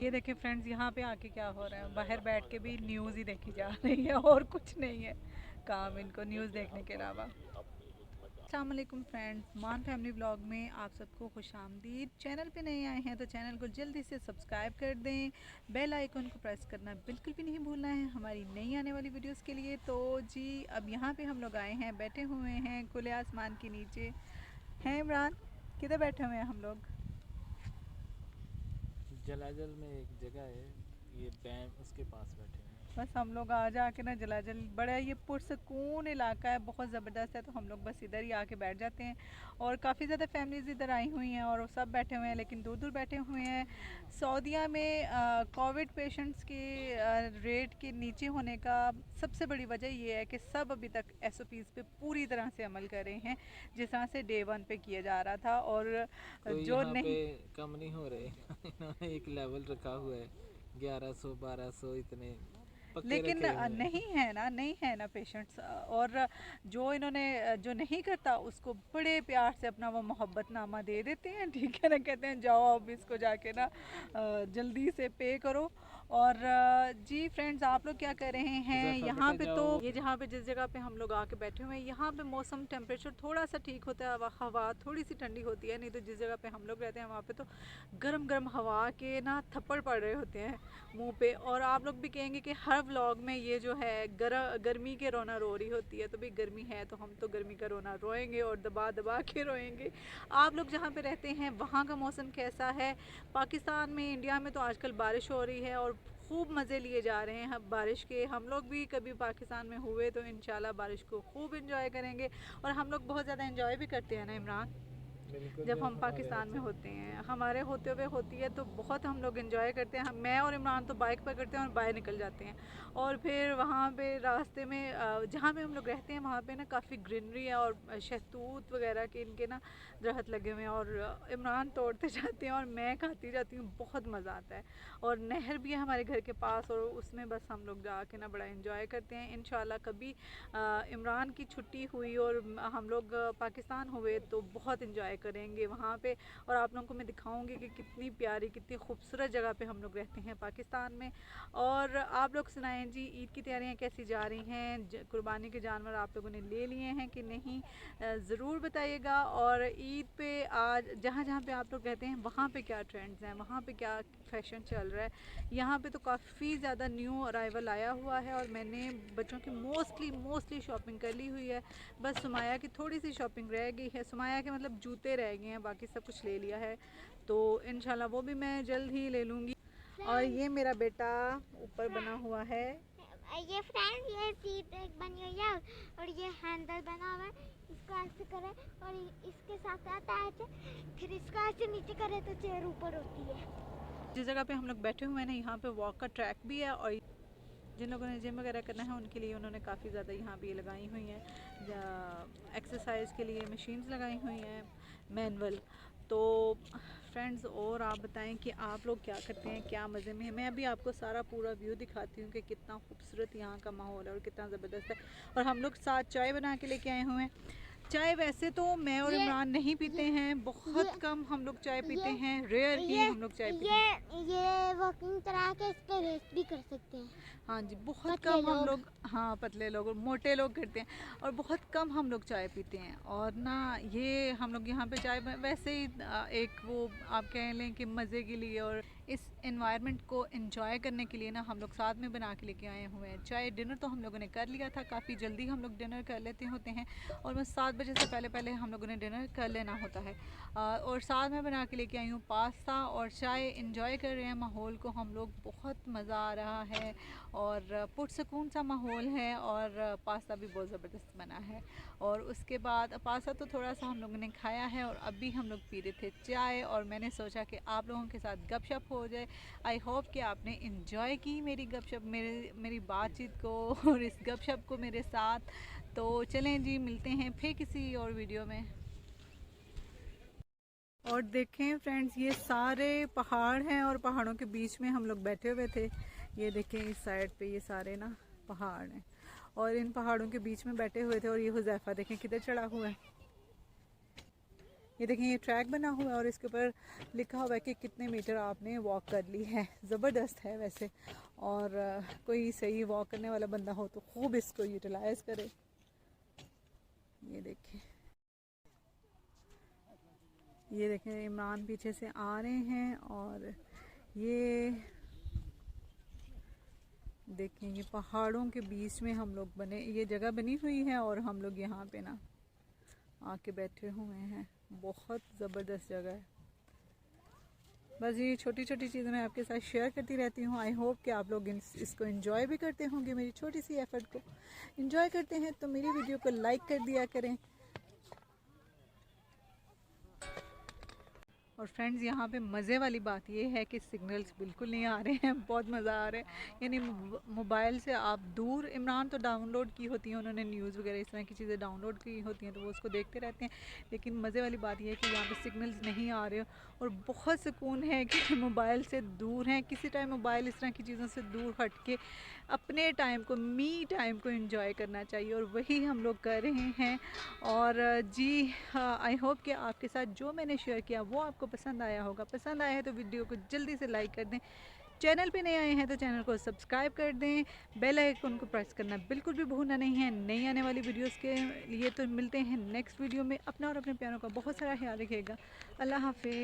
ये देखें फ्रेंड्स, यहाँ पे आके क्या हो रहा है, बाहर बैठ के भी न्यूज़ ही देखी जा रही है और कुछ नहीं है काम इनको न्यूज़ देखने के अलावा। अस्सलाम वालेकुम फ्रेंड्स, मान फैमिली व्लॉग में आप सबको खुशामदीद। चैनल पे नए आए हैं तो चैनल को जल्दी से सब्सक्राइब कर दें, बेल आइकन को प्रेस करना बिल्कुल भी नहीं भूलना है हमारी नई आने वाली वीडियोस के लिए। तो जी अब यहाँ पे हम लोग आए हैं, बैठे हुए हैं खुले आसमान के नीचे। हैं इमरान, किधर बैठे हुए हैं हम लोग? जलाजल में एक जगह है, ये डैम, उसके पास बैठे हैं। बस हम लोग आ जाके ना जलाजल, बड़ा ये पुरसकून इलाका है, बहुत ज़बरदस्त है, तो हम लोग बस इधर ही आके बैठ जाते हैं। और काफ़ी ज़्यादा फैमिलीज़ इधर आई हुई हैं और वो सब बैठे हुए हैं, लेकिन दूर दूर बैठे हुए हैं। सऊदीया में कोविड पेशेंट्स के रेट के नीचे होने का सबसे बड़ी वजह ये है कि सब अभी तक SOPs पे पूरी तरह से अमल कर रहे हैं, जिस तरह से डे 1 पे किया जा रहा था। और कोई जो यहाँ पे नहीं, कम नहीं हो रहे। इन्होंने एक लेवल रखा हुआ है, 1100 1200 इतने पक्के लेकिन रखे हुए हैं। नहीं है ना पेशेंट्स। और जो इन्होंने जो नहीं करता उसको बड़े प्यार से अपना वो मोहब्बतनामा दे देते हैं, ठीक है ना, कहते हैं जाओ अब इसको जाके ना जल्दी से पे करो। और जी फ्रेंड्स, आप लोग क्या कर रहे हैं हुज़ैफा यहाँ बेटा पे? तो जाओ। ये जहाँ पे जिस जगह पे हम लोग आके बैठे हुए हैं, यहाँ पे मौसम टेम्परेचर थोड़ा सा ठीक होता है, हवा थोड़ी सी ठंडी होती है। नहीं तो जिस जगह पे हम लोग रहते हैं वहाँ पे तो गरम गरम हवा के ना थप्पड़ पड़ रहे होते हैं मुंह पे। और आप लोग भी कहेंगे कि हर व्लॉग में ये जो है गर्मी के रोना रो रही होती है, तो भाई गर्मी है तो हम तो गर्मी का रोना रोएंगे और दबा दबा के रोएंगे। आप लोग जहाँ पे रहते हैं वहाँ का मौसम कैसा है? पाकिस्तान में, इंडिया में तो आजकल बारिश हो रही है और खूब मज़े लिए जा रहे हैं बारिश के। हम लोग भी कभी पाकिस्तान में हुए तो इंशाल्लाह बारिश को खूब इंजॉय करेंगे। और हम लोग बहुत ज़्यादा इंजॉय भी करते हैं ना इमरान, बिल्कुल, जब जब हम हमारे पाकिस्तान में होते हैं। होते हैं। हमारे होते हुए होती है तो बहुत हम लोग एंजॉय करते हैं। मैं और इमरान तो बाइक पकड़ते हैं और बाहर निकल जाते हैं। और फिर वहाँ पे रास्ते में जहाँ पे हम लोग रहते हैं वहाँ पे ना काफ़ी ग्रीनरी है और शहतूत वगैरह के इनके ना दरख्त लगे हुए हैं, और इमरान तोड़ते जाते हैं और मैं खाती जाती हूँ, बहुत मज़ा आता है। और नहर भी है हमारे घर के पास, और उसमें बस हम लोग जाके ना बड़ा इंजॉय करते हैं। इंशाल्लाह कभी इमरान की छुट्टी हुई और हम लोग पाकिस्तान हुए तो बहुत इंजॉय करेंगे वहाँ पे। और आप लोगों को मैं दिखाऊंगी कि कितनी प्यारी, कितनी खूबसूरत जगह पे हम लोग रहते हैं पाकिस्तान में। और आप लोग सुनाएं जी, ईद की तैयारियां कैसी जा रही हैं? कुर्बानी के जानवर आप लोगों ने ले लिए हैं कि नहीं? ज़रूर बताइएगा। और ईद पे आज जहाँ जहाँ पे आप लोग रहते हैं वहाँ पे क्या ट्रेंड्स हैं, वहाँ पे क्या फैशन चल रहा है? यहाँ पे तो काफ़ी ज़्यादा न्यू अराइवल आया हुआ है और मैंने बच्चों की मोस्टली शॉपिंग कर ली हुई है। बस सुमाया की थोड़ी सी शॉपिंग रह गई है, सुमाया के मतलब जूते रह गए हैं, बाकी सब कुछ ले लिया है। तो इंशाल्लाह वो भी मैं जल्द ही ले लूँगी। और ये मेरा बेटा ऊपर बना हुआ है। ये फ्रेंड, ये सीट एक बनी हुई है और ये हैंडल बना हुआ है। इसको ऐसे करें और इसके साथ आता है, फिर इसको ऐसे नीचे करें तो चेयर ऊपर होती है। जिस जगह पे हम लोग बैठे हुए हैं ना, यहाँ पे वॉक का ट्रैक भी है, और जिन लोगों ने जिम वगैरह करना है उनके लिए उन्होंने काफ़ी ज़्यादा यहाँ पे लगाई हुई हैं, एक्सरसाइज के लिए मशीन्स लगाई हुई हैं मैनुअल। तो फ्रेंड्स, और आप बताएं कि आप लोग क्या करते हैं, क्या मज़े में हैं? मैं अभी आपको सारा पूरा व्यू दिखाती हूँ कि कितना खूबसूरत यहाँ का माहौल है और कितना ज़बरदस्त है। और हम लोग साथ चाय बना के लेके आए हुए हैं। चाय वैसे तो मैं और ये इमरान नहीं पीते ये हैं, ये बहुत कम हम लोग चाय पीते ये हैं, रेयर ही ये हम लोग चाय पीते ये हैं। ये वॉकिंग करा के इस पे रेस्ट भी कर सकते हैं हाँ जी, बहुत पतले कम हम लोग। लोग, हाँ पतले लोग और मोटे लोग करते हैं, और बहुत कम हम लोग चाय पीते हैं। और ना ये हम लोग यहाँ पे चाय वैसे ही एक वो आप कह लें कि मज़े के लिए और इस एनवायरनमेंट को एंजॉय करने के लिए ना हम लोग साथ में बना के लेके आए हुए हैं चाय। डिनर तो हम लोगों ने कर लिया था, काफ़ी जल्दी हम लोग डिनर कर लेते होते हैं, और बस 7 बजे से पहले पहले हम लोगों ने डिनर कर लेना होता है। और साथ में बना के लेके आई हूँ पास्ता और चाय, इंजॉय कर रहे हैं माहौल को हम लोग, बहुत मज़ा आ रहा है और पुरसकून सा माहौल है। और पास्ता भी बहुत ज़बरदस्त बना है। और उसके बाद पास्ता तो थोड़ा सा हम लोगों ने खाया है और अभी हम लोग पी रहे थे चाय, और मैंने सोचा कि आप लोगों के साथ गपशप हो जाए। आई होप कि आपने इंजॉय की मेरी गपशप, मेरी बातचीत को और इस गपशप को मेरे साथ। तो चलें जी, मिलते हैं फिर किसी और वीडियो में। और देखें फ्रेंड्स, ये सारे पहाड़ हैं और पहाड़ों के बीच में हम लोग बैठे हुए थे। ये देखें इस साइड पे ये सारे ना पहाड़ हैं, और इन पहाड़ों के बीच में बैठे हुए थे। और ये हुज़ैफा देखें किधर चढ़ा हुआ है, ये देखें ये ट्रैक बना हुआ है और इसके ऊपर लिखा हुआ है कि कितने मीटर आपने वॉक कर ली है। ज़बरदस्त है वैसे, और कोई सही वॉक करने वाला बंदा हो तो खूब इसको यूटिलाइज़ करे। ये देखें इमरान पीछे से आ रहे हैं और ये देखें ये पहाड़ों के बीच में हम लोग ये जगह बनी हुई है और हम लोग यहाँ पे ना आके बैठे हुए हैं। बहुत ज़बरदस्त जगह है। बस ये छोटी छोटी चीज़ें मैं आपके साथ शेयर करती रहती हूँ। आई होप कि आप लोग इसको एंजॉय भी करते होंगे। मेरी छोटी सी एफ़र्ट को एंजॉय करते हैं तो मेरी वीडियो को लाइक कर दिया करें। और फ्रेंड्स यहाँ पे मज़े वाली बात ये है कि सिग्नल्स बिल्कुल नहीं आ रहे हैं, बहुत मज़ा आ रहा है। यानी मोबाइल से आप दूर, इमरान तो डाउनलोड की होती हैं उन्होंने, न्यूज़ वगैरह इस तरह की चीज़ें डाउनलोड की होती हैं तो वो उसको देखते रहते हैं, लेकिन मज़े वाली बात ये है कि यहाँ पे सिग्नल्स नहीं आ रहे और बहुत सुकून है कि मोबाइल से दूर हैं। किसी टाइम मोबाइल इस तरह की चीज़ों से दूर हट के अपने टाइम को, मी टाइम को एंजॉय करना चाहिए और वही हम लोग कर रहे हैं। और जी आई होप कि आपके साथ जो मैंने शेयर किया वो आपको पसंद आया होगा। पसंद आया है तो वीडियो को जल्दी से लाइक कर दें। चैनल पे नए आए हैं तो चैनल को सब्सक्राइब कर दें। बेल आइकन को प्रेस करना बिल्कुल भी भूलना नहीं है। नई आने वाली वीडियोस के लिए तो मिलते हैं नेक्स्ट वीडियो में। अपना और अपने प्यारों का बहुत सारा ख्याल रखिएगा। अल्लाह हाफिज़।